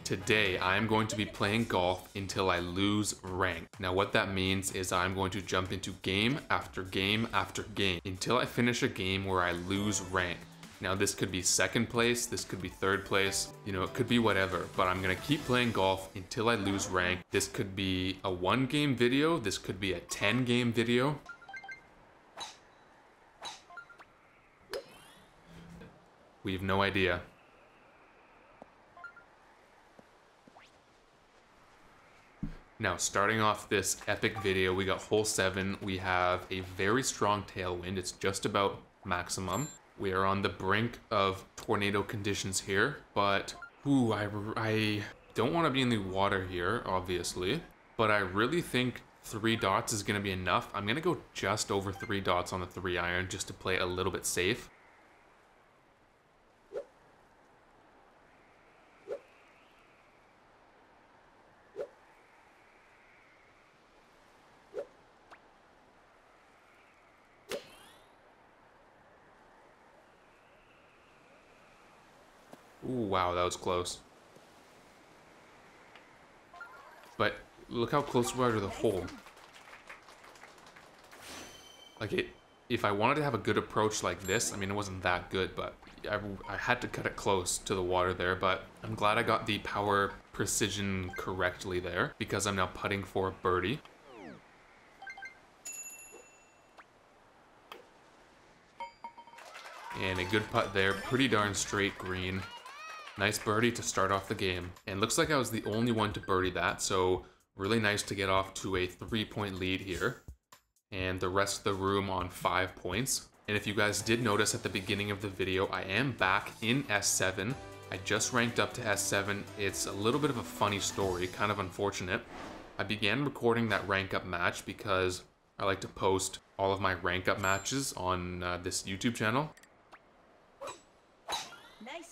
Today, I'm going to be playing golf until I lose rank. Now what that means is I'm going to jump into game after game after game until I finish a game where I lose rank. Now this could be second place, this could be third place, you know, it could be whatever, but I'm gonna keep playing golf until I lose rank. This could be a 1-game video, this could be a 10-game video. We have no idea. Now, starting off this epic video, we got hole 7. We have a very strong tailwind. It's just about maximum. We are on the brink of tornado conditions here, but I don't want to be in the water here, obviously, but I really think 3 dots is going to be enough. I'm going to go just over 3 dots on the 3-iron just to play it a little bit safe. Ooh, wow, that was close. But look how close we are to the hole. Like if I wanted to have a good approach like this, I mean, it wasn't that good, but I had to cut it close to the water there, but I'm glad I got the power precision correctly there because I'm now putting for a birdie. And a good putt there, pretty darn straight green. Nice birdie to start off the game. And looks like I was the only one to birdie that, so really nice to get off to a 3-point lead here. And the rest of the room on 5 points. And if you guys did notice at the beginning of the video, I am back in S7. I just ranked up to S7. It's a little bit of a funny story, kind of unfortunate. I began recording that rank up match because I like to post all of my rank up matches on this YouTube channel.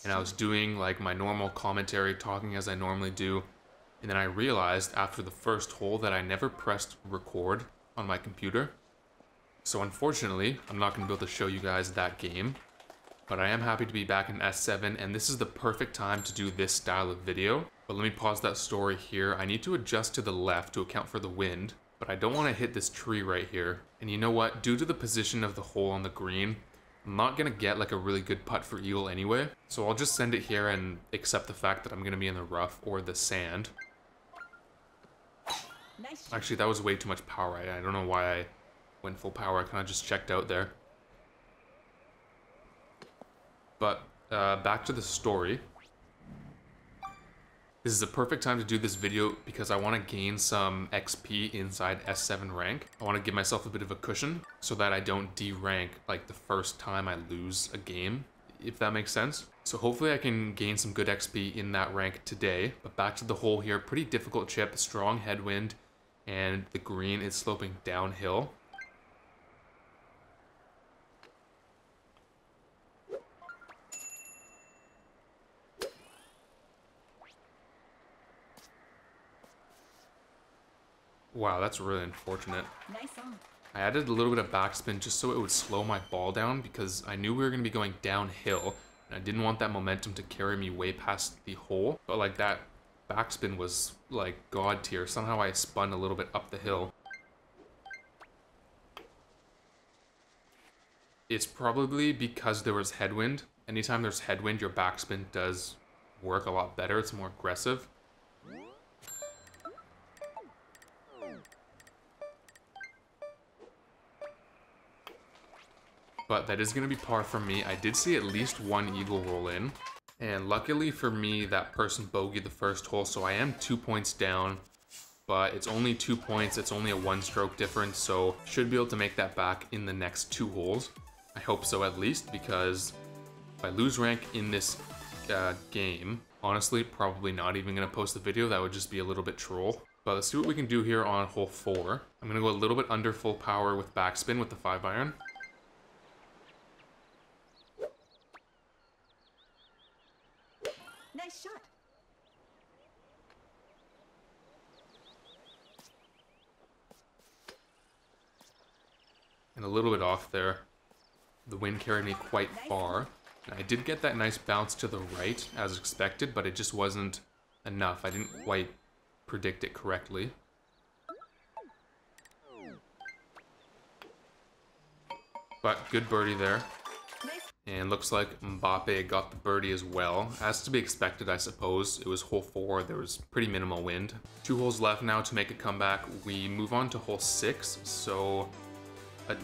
And I was doing like my normal commentary, talking as I normally do. And then I realized after the first hole that I never pressed record on my computer. So unfortunately, I'm not going to be able to show you guys that game. But I am happy to be back in S7, and this is the perfect time to do this style of video. But let me pause that story here. I need to adjust to the left to account for the wind. But I don't want to hit this tree right here. And you know what? Due to the position of the hole on the green, I'm not going to get like a really good putt for eagle anyway, so I'll just send it here and accept the fact that I'm going to be in the rough or the sand. Nice. Actually, that was way too much power. I don't know why I went full power. I kind of just checked out there. But back to the story. This is a perfect time to do this video because I want to gain some XP inside S7 rank. I want to give myself a bit of a cushion so that I don't D-rank like the first time I lose a game, if that makes sense. So hopefully I can gain some good XP in that rank today. But back to the hole here, pretty difficult chip, strong headwind, and the green is sloping downhill. Wow, that's really unfortunate. Nice on. I added a little bit of backspin just so it would slow my ball down because I knew we were going to be going downhill and I didn't want that momentum to carry me way past the hole. But like that backspin was like god tier. Somehow I spun a little bit up the hill. It's probably because there was headwind. Anytime there's headwind, your backspin does work a lot better. It's more aggressive. But that is going to be par for me. I did see at least 1 eagle roll in. And luckily for me, that person bogeyed the first hole, so I am 2 points down. But it's only 2 points, it's only a 1-stroke difference, so should be able to make that back in the next 2 holes. I hope so at least, because if I lose rank in this game, honestly, probably not even going to post the video. That would just be a little bit troll. But let's see what we can do here on hole 4. I'm going to go a little bit under full power with backspin with the 5-iron. Nice shot. And a little bit off there. The wind carried me quite far. And I did get that nice bounce to the right as expected, but it just wasn't enough. I didn't quite predict it correctly. But good birdie there. And looks like Mbappe got the birdie as well. As to be expected, I suppose. It was hole 4, there was pretty minimal wind. 2 holes left now to make a comeback. We move on to hole 6, so a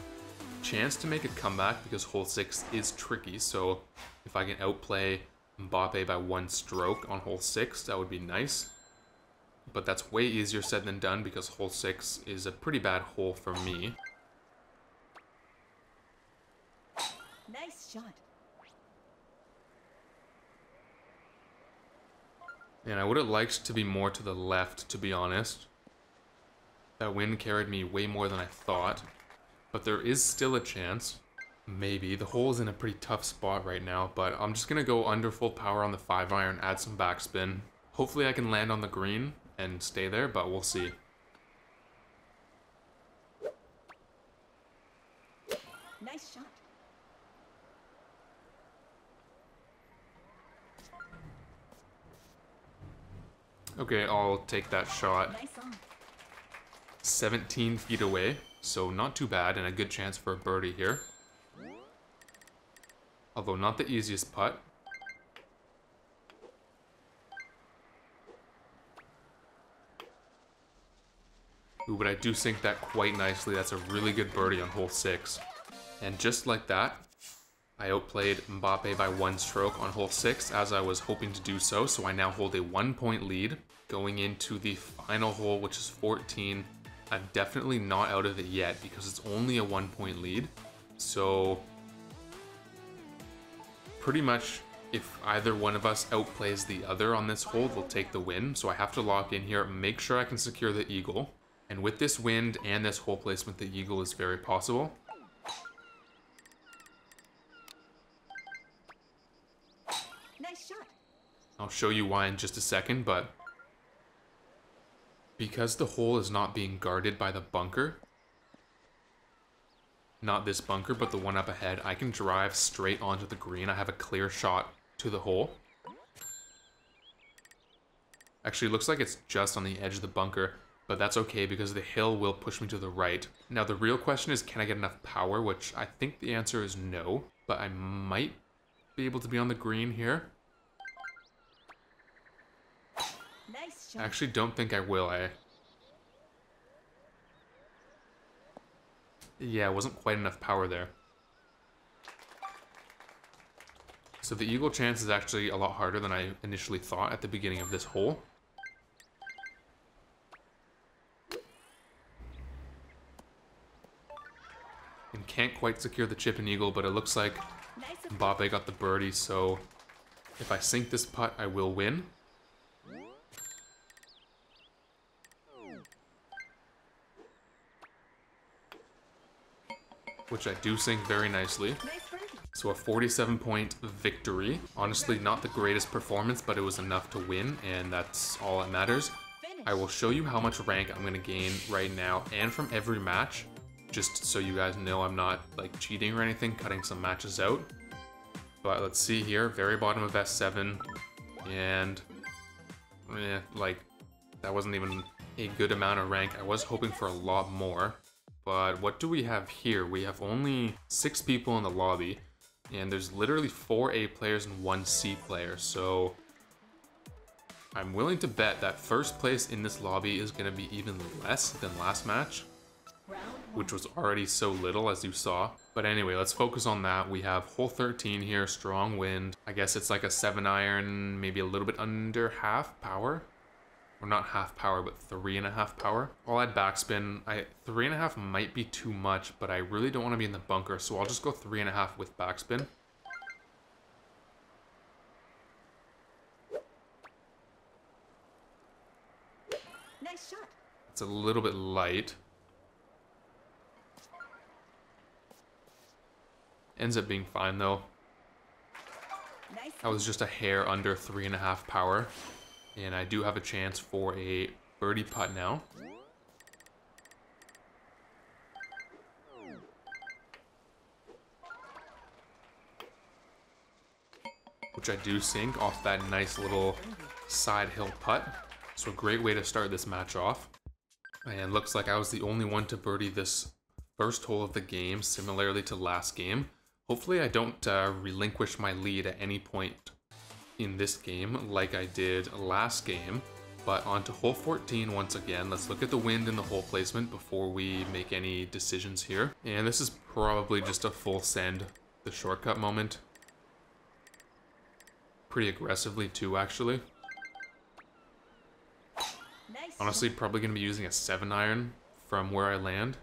chance to make a comeback because hole 6 is tricky. So if I can outplay Mbappe by 1 stroke on hole 6, that would be nice. But that's way easier said than done because hole 6 is a pretty bad hole for me. Nice shot. And I would have liked to be more to the left, to be honest. That wind carried me way more than I thought. But there is still a chance. Maybe. The hole is in a pretty tough spot right now, but I'm just going to go under full power on the 5-iron, add some backspin. Hopefully I can land on the green and stay there, but we'll see. Nice shot. Okay, I'll take that shot. Nice on. 17 feet away, so not too bad and a good chance for a birdie here. Although not the easiest putt. Ooh, but I do sink that quite nicely. That's a really good birdie on hole 6. And just like that, I outplayed Mbappe by 1 stroke on hole 6 as I was hoping to do so. So I now hold a 1-point lead going into the final hole, which is 14. I'm definitely not out of it yet because it's only a 1-point lead. So pretty much if either one of us outplays the other on this hole, we'll take the win. So I have to lock in here, make sure I can secure the eagle. And with this wind and this hole placement, the eagle is very possible. Nice shot. I'll show you why in just a second, but because the hole is not being guarded by the bunker, not this bunker, but the one up ahead, I can drive straight onto the green. I have a clear shot to the hole. Actually, it looks like it's just on the edge of the bunker, but that's okay because the hill will push me to the right. Now, the real question is, can I get enough power? Which I think the answer is no, but I might be able to be on the green here. Nice I shot. actually don't think I will. Yeah, it wasn't quite enough power there. So the eagle chance is actually a lot harder than I initially thought at the beginning of this hole. And can't quite secure the chip and eagle, but it looks like Nice. Mbappe got the birdie, so if I sink this putt, I will win. Which I do sink very nicely. Nice birdie. So a 47-point victory. Honestly, not the greatest performance, but it was enough to win, and that's all that matters. Finish. I will show you how much rank I'm going to gain right now and from every match, just so you guys know I'm not like cheating or anything, cutting some matches out. But let's see here, very bottom of S7, and like that wasn't even a good amount of rank. I was hoping for a lot more. But what do we have here? We have only 6 people in the lobby, and there's literally 4 A players and 1 C player, so I'm willing to bet that first place in this lobby is going to be even less than last match, Round which was already so little, as you saw. But anyway, let's focus on that. We have hole 13 here, strong wind. I guess it's like a 7-iron, maybe a little bit under half power. Or not half power, but 3.5 power. I'll add backspin. 3.5 might be too much, but I really don't want to be in the bunker, so I'll just go 3.5 with backspin. Nice shot. It's a little bit light. Ends up being fine though. Nice. I was just a hair under 3.5 power. And I do have a chance for a birdie putt now. Which I do sink off that nice little side hill putt. So a great way to start this match off. And looks like I was the only one to birdie this first hole of the game, similarly to last game. Hopefully I don't relinquish my lead at any point in this game like I did last game. But on to hole 14 once again. Let's look at the wind and the hole placement before we make any decisions here. And this is probably just a full send, the shortcut moment. Pretty aggressively too, actually. Nice Honestly, probably going to be using a 7-iron from where I land.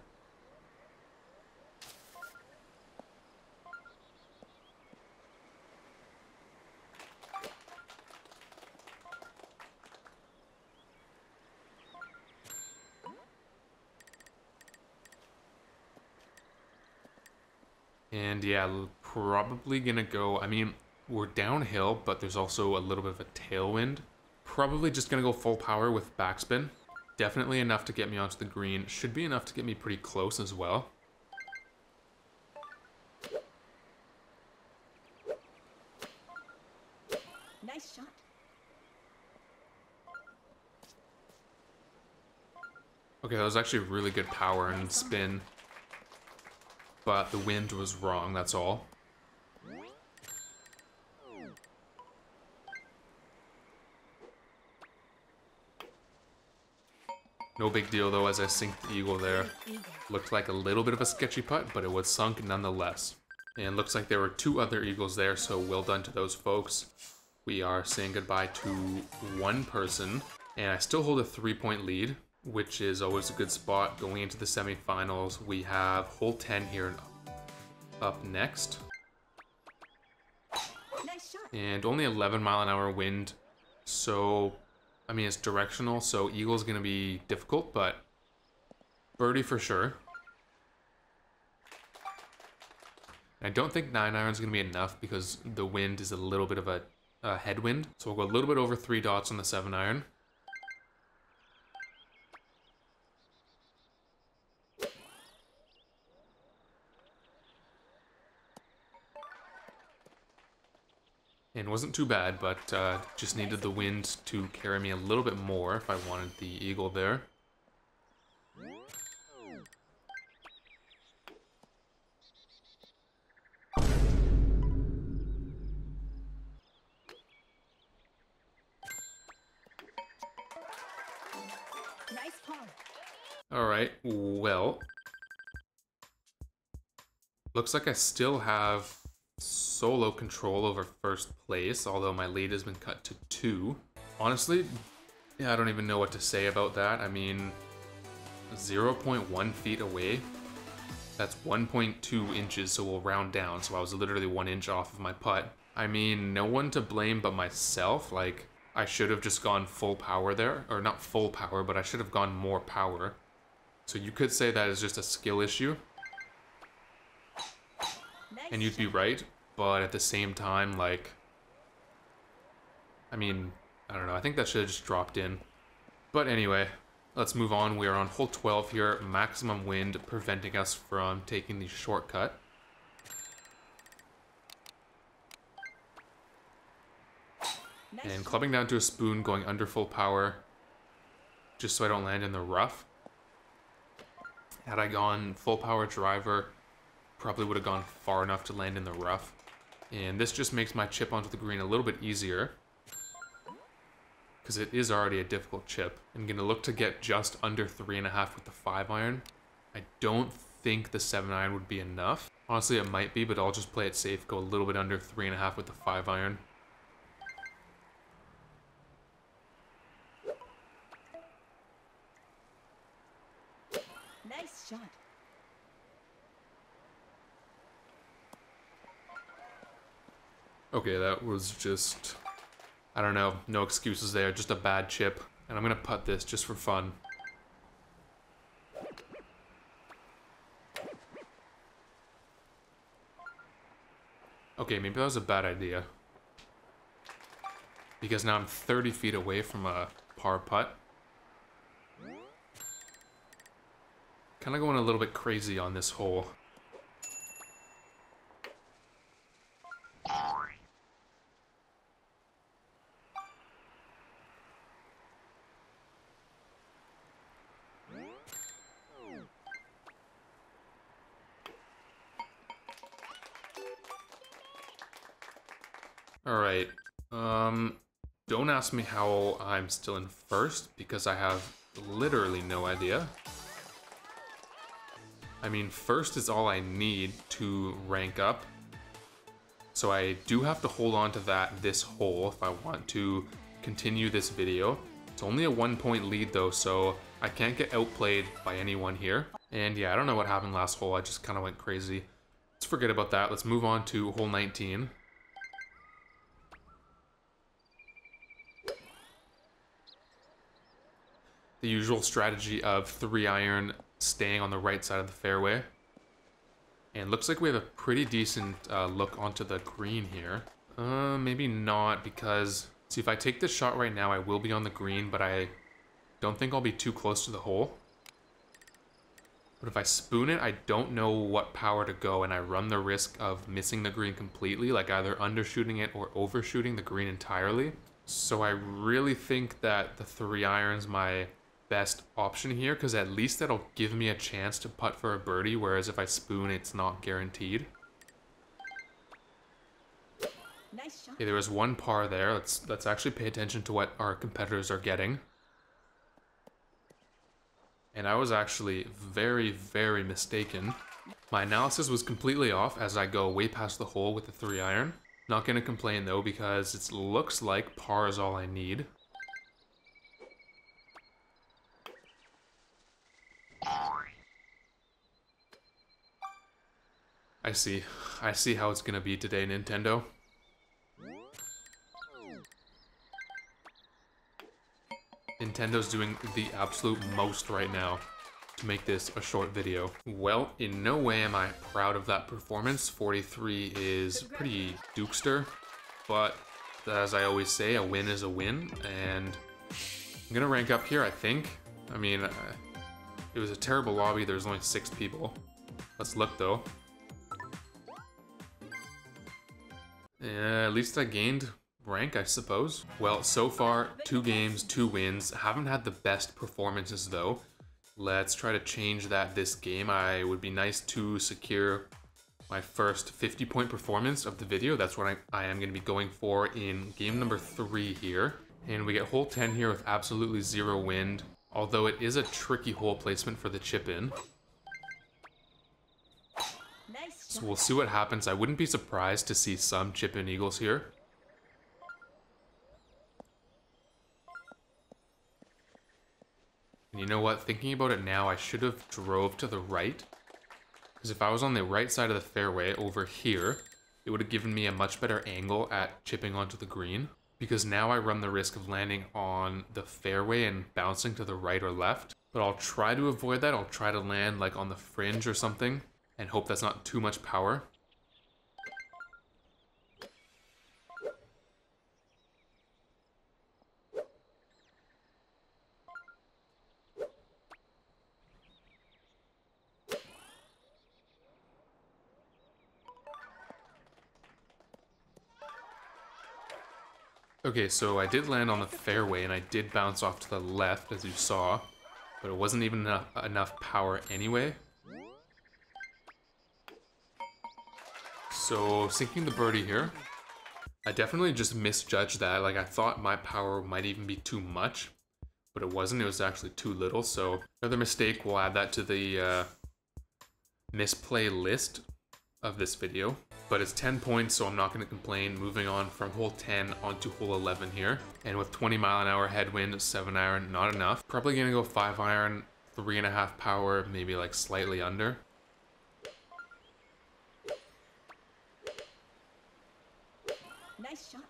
And yeah, probably gonna go, I mean, we're downhill, but there's also a little bit of a tailwind. Probably just gonna go full power with backspin. Definitely enough to get me onto the green. Should be enough to get me pretty close as well. Nice shot. Okay, that was actually really good power and spin. But the wind was wrong, that's all. No big deal though, as I sink the eagle there. Looked like a little bit of a sketchy putt, but it was sunk nonetheless. And looks like there were 2 other eagles there, so well done to those folks. We are saying goodbye to 1 person, and I still hold a 3-point lead, which is always a good spot going into the semifinals. We have hole 10 here up next. Nice shot. And only 11-mile-an-hour wind, so I mean, it's directional, so eagle's gonna be difficult, but birdie for sure. I don't think 9-iron's gonna be enough because the wind is a little bit of a headwind. So we'll go a little bit over 3 dots on the 7-iron. And wasn't too bad, but just needed the wind to carry me a little bit more if I wanted the eagle there. Nice par. Alright, well. Looks like I still have solo control over first place, although my lead has been cut to 2. Honestly, yeah, I don't even know what to say about that. I mean, 0.1 feet away. That's 1.2 inches, so we'll round down. So I was literally 1 inch off of my putt. I mean, no one to blame but myself. Like, I should have just gone full power there. Or not full power, but I should have gone more power. So you could say that is just a skill issue. And you'd be right, but at the same time, like, I mean, I don't know, I think that should have just dropped in. But anyway, let's move on. We are on hole 12 here, maximum wind preventing us from taking the shortcut. And clubbing down to a spoon, going under full power, just so I don't land in the rough. Had I gone full power driver, probably would have gone far enough to land in the rough. And this just makes my chip onto the green a little bit easier, because it is already a difficult chip. I'm going to look to get just under 3.5 with the 5-iron. I don't think the 7-iron would be enough. Honestly, it might be, but I'll just play it safe, go a little bit under 3.5 with the 5-iron. Nice shot. Okay, that was just, I don't know, no excuses there, just a bad chip. And I'm gonna putt this just for fun. Okay, maybe that was a bad idea. Because now I'm 30 feet away from a par putt. Kind of going a little bit crazy on this hole. Alright, don't ask me how I'm still in first, because I have literally no idea. I mean, first is all I need to rank up. So I do have to hold on to this hole if I want to continue this video. It's only a 1-point lead though, so I can't get outplayed by anyone here. And yeah, I don't know what happened last hole, I just kind of went crazy. Let's forget about that, let's move on to hole 19. The usual strategy of 3-iron staying on the right side of the fairway. And looks like we have a pretty decent look onto the green here. Maybe not, because see, if I take this shot right now, I will be on the green, but I don't think I'll be too close to the hole. But if I spoon it, I don't know what power to go, and I run the risk of missing the green completely, like either undershooting it or overshooting the green entirely. So I really think that the 3-iron's my best option here, because at least that'll give me a chance to putt for a birdie, whereas if I spoon, it's not guaranteed. Nice shot. Okay, there was one par there. Let's actually pay attention to what our competitors are getting. And I was actually very, very mistaken. My analysis was completely off as I go way past the hole with the 3-iron. Not gonna complain though, because it looks like par is all I need. I see how it's gonna be today, Nintendo. Nintendo's doing the absolute most right now to make this a short video. Well, in no way am I proud of that performance. 43 is pretty dukester, but as I always say, a win is a win, and I'm gonna rank up here, I think. I mean, it was a terrible lobby, there's only 6 people. Let's look though. At least I gained rank, I suppose. Well, so far, 2 games, 2 wins. Haven't had the best performances though. Let's try to change that this game. I would be nice to secure my first 50-point performance of the video. That's what I am going to be going for in game number 3 here. And we get hole 10 here with absolutely 0 wind, although it is a tricky hole placement for the chip in. Nice So shot. we'll see what happens. I wouldn't be surprised to see some chip in eagles here. And you know what? Thinking about it now, I should have drove to the right. Because if I was on the right side of the fairway over here, it would have given me a much better angle at chipping onto the green. Because now I run the risk of landing on the fairway and bouncing to the right or left. But I'll try to avoid that. I'll try to land like on the fringe or something and hope that's not too much power. Okay, so I did land on the fairway and I did bounce off to the left, as you saw, but it wasn't even enough power anyway. So, sinking the birdie here. I definitely just misjudged that. Like, I thought my power might even be too much, but it wasn't. It was actually too little. So, another mistake, we'll add that to the misplay list of this video. But it's 10 points, so I'm not going to complain. Moving on from hole 10 onto hole 11 here. And with 20-mile-an-hour headwind, 7-iron, not enough. Probably going to go 5-iron, 3.5 power, maybe like slightly under. Nice shot.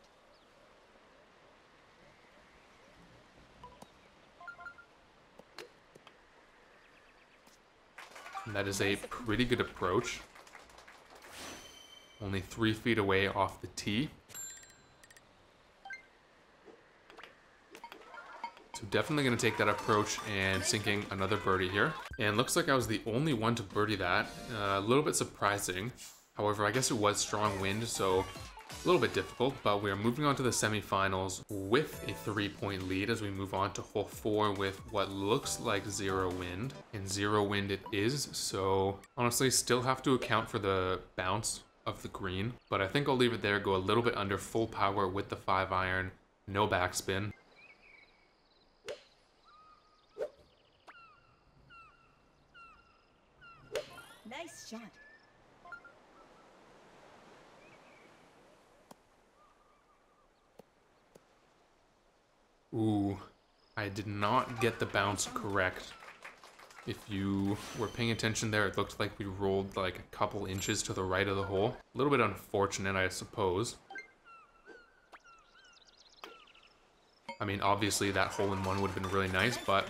And that is a pretty good approach. Only 3 feet away off the tee. So definitely going to take that approach and sinking another birdie here. And looks like I was the only one to birdie that. A little bit surprising. However, I guess it was strong wind, so a little bit difficult. But we are moving on to the semifinals with a 3-point lead as we move on to hole 4 with what looks like 0 wind. And 0 wind it is, so honestly still have to account for the bounce of the green, but I think I'll leave it there, go a little bit under full power with the 5-iron, no backspin. Nice shot. Ooh, I did not get the bounce correct. If you were paying attention there, it looked like we rolled like a couple inches to the right of the hole. A little bit unfortunate, I suppose. I mean, obviously that hole-in-one would have been really nice, but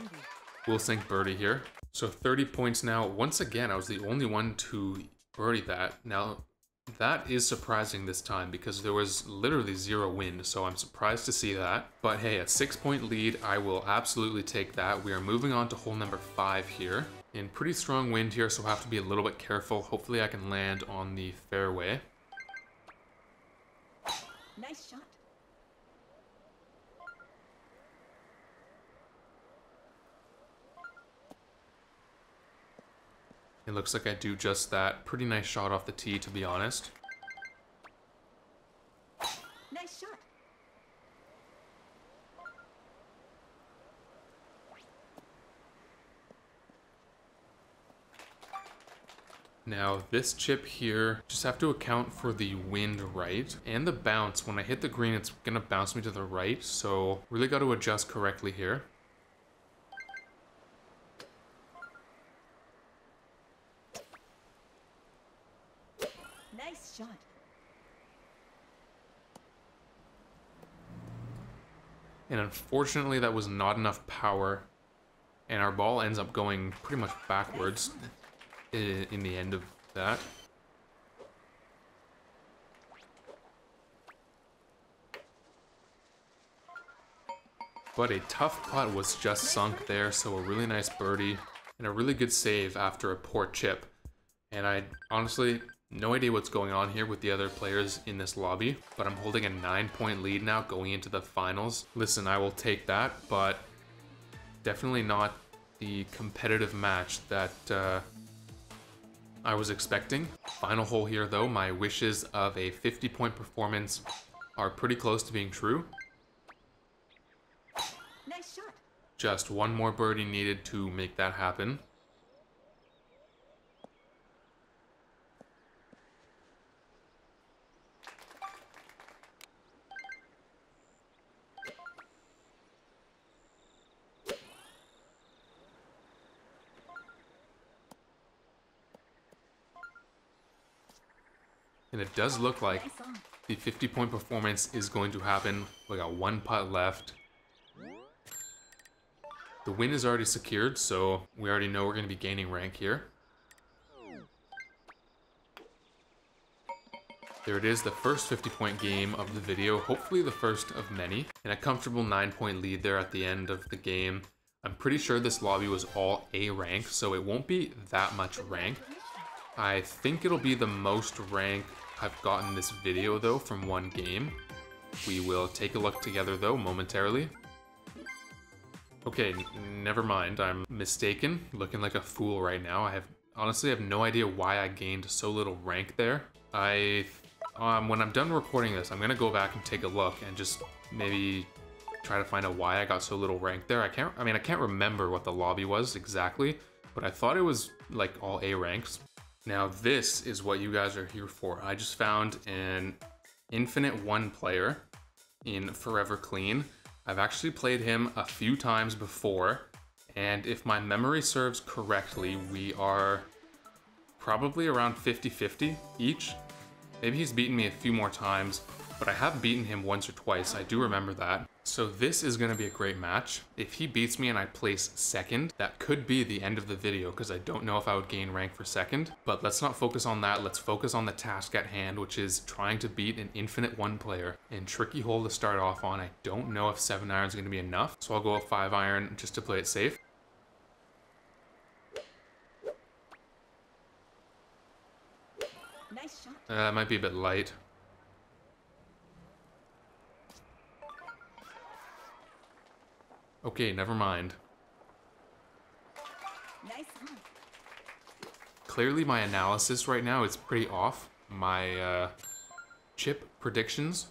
we'll sink birdie here. So 30 points now. Once again, I was the only one to birdie that. Now, that is surprising this time because there was literally 0 wind, so I'm surprised to see that. But hey, a 6-point lead, I will absolutely take that. We are moving on to hole number 5 here. In pretty strong wind here, so I'll have to be a little bit careful. Hopefully I can land on the fairway. Nice shot. It looks like I do just that. Pretty nice shot off the tee, to be honest. Nice shot. Now, this chip here, just have to account for the wind right and the bounce. When I hit the green, it's gonna bounce me to the right, so really got to adjust correctly here. Nice shot. And unfortunately, that was not enough power, and our ball ends up going pretty much backwards in the end of that. But a tough putt was just sunk there, so a really nice birdie and a really good save after a poor chip. And I honestly, no idea what's going on here with the other players in this lobby, but I'm holding a 9-point lead now going into the finals. Listen, I will take that, but definitely not the competitive match that I was expecting. Final hole here though, my wishes of a 50-point performance are pretty close to being true. Nice shot. Just one more birdie needed to make that happen. And it does look like Nice on. the 50-point performance is going to happen. We got 1 putt left. The win is already secured, so we already know we're going to be gaining rank here. There it is, the first 50-point game of the video, hopefully the first of many. And a comfortable 9-point lead there at the end of the game. I'm pretty sure this lobby was all A rank, so it won't be that much rank. I think it'll be the most rank I've gotten this video though from one game. We will take a look together though momentarily. Okay, never mind, I'm mistaken, looking like a fool right now. I honestly have no idea why I gained so little rank there. When I'm done recording this, I'm gonna go back and take a look and just maybe try to find out why I got so little rank there. I can't remember what the lobby was exactly, but I thought it was like all A ranks. Now this is what you guys are here for. I just found an Infinite One player in Forever Clean. I've actually played him a few times before, and if my memory serves correctly, we are probably around 50-50 each. Maybe he's beaten me a few more times, but I have beaten him once or twice, I do remember that. So this is going to be a great match. If he beats me and I place second, that could be the end of the video because I don't know if I would gain rank for second. But let's not focus on that, let's focus on the task at hand, which is trying to beat an Infinite One player. And tricky hole to start off on. I don't know if 7-iron is going to be enough, so I'll go with 5-iron just to play it safe. Nice shot. That might be a bit light. Okay, never mind. Nice on. Clearly my analysis right now is pretty off. my chip predictions.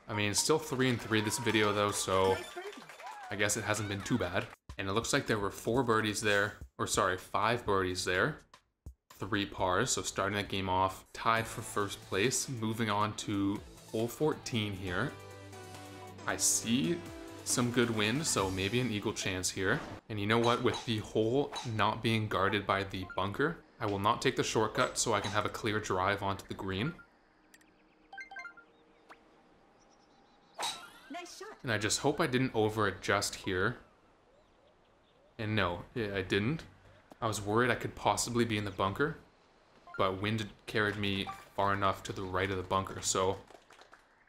I mean, still 3-3 this video though, so Nice birdie. I guess it hasn't been too bad. And it looks like there were 4 birdies there, or sorry, 5 birdies there. 3 pars, so starting that game off tied for first place. Moving on to hole 14 here. I see some good wind, so maybe an eagle chance here. And you know what, with the hole not being guarded by the bunker, I will not take the shortcut so I can have a clear drive onto the green. Nice shot. And I just hope I didn't over adjust here. And no, I didn't. I was worried I could possibly be in the bunker, but wind carried me far enough to the right of the bunker, so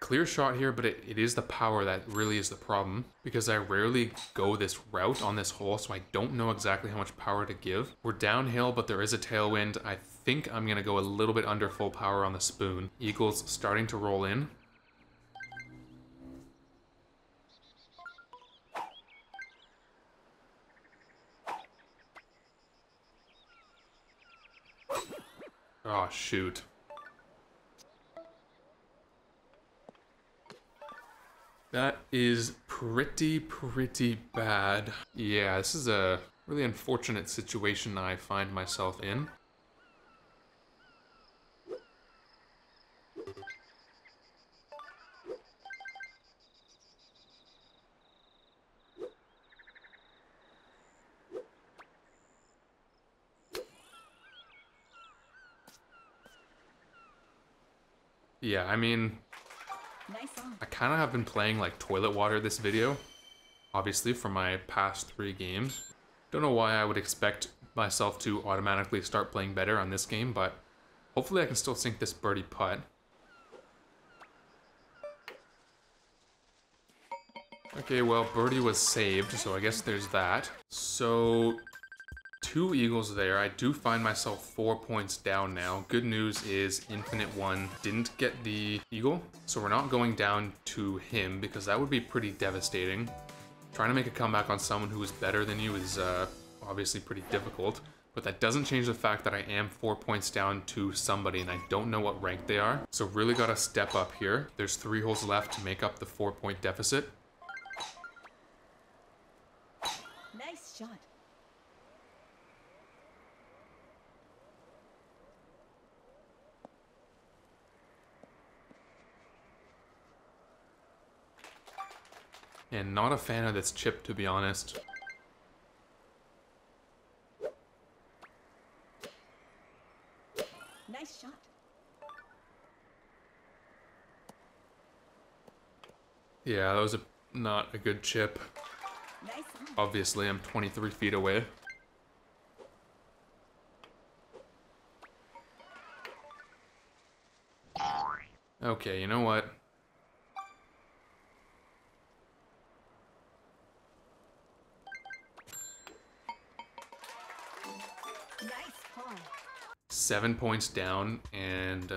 clear shot here, but it is the power that really is the problem, because I rarely go this route on this hole, so I don't know exactly how much power to give. We're downhill, but there is a tailwind. I think I'm gonna go a little bit under full power on the spoon. Eagle's starting to roll in. Oh, shoot. That is pretty bad. Yeah, this is a really unfortunate situation I find myself in. Yeah, I mean, Nice on. I kind of have been playing like toilet water this video, obviously for my past 3 games. Don't know why I would expect myself to automatically start playing better on this game, but hopefully I can still sink this birdie putt. Okay, well, birdie was saved, so I guess there's that. So 2 eagles there. I do find myself 4 points down now. Good news is Infinite One didn't get the eagle, so we're not going down to him because that would be pretty devastating. Trying to make a comeback on someone who is better than you is obviously pretty difficult, but that doesn't change the fact that I am 4 points down to somebody and I don't know what rank they are. So really gotta step up here. There's 3 holes left to make up the 4-point deficit. Nice shot. And not a fan of this chip, to be honest. Nice shot. Yeah, that was not a good chip. Nice on. Obviously, I'm 23 feet away. Okay, you know what? Nice par. 7 points down and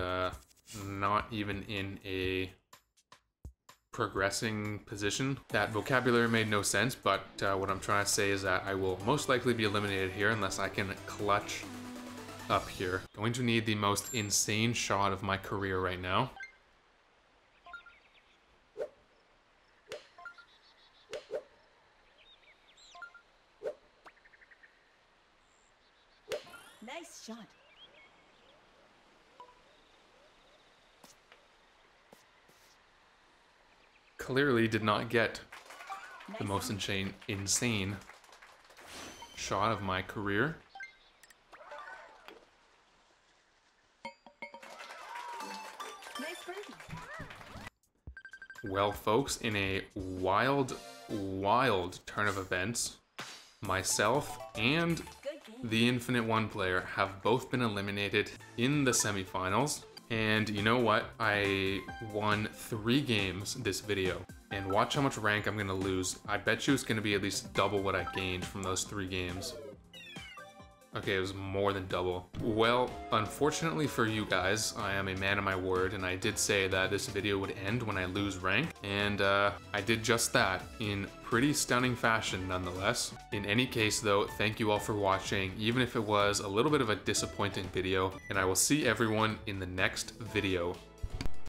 not even in a progressing position. That vocabulary made no sense, but what I'm trying to say is that I will most likely be eliminated here unless I can clutch up here. Going to need the most insane shot of my career right now. Nice shot. Clearly did not get Nice the most on. insane shot of my career. Nice birdie. Well, folks, in a wild turn of events, myself and Good game. the Infinite One player have both been eliminated in the semifinals. And you know what? I won 3 games this video. And watch how much rank I'm gonna lose. I bet you it's gonna be at least double what I gained from those 3 games. Okay, it was more than double. Well, unfortunately for you guys, I am a man of my word, and I did say that this video would end when I lose rank, and I did just that in pretty stunning fashion nonetheless. In any case though, thank you all for watching, even if it was a little bit of a disappointing video, and I will see everyone in the next video.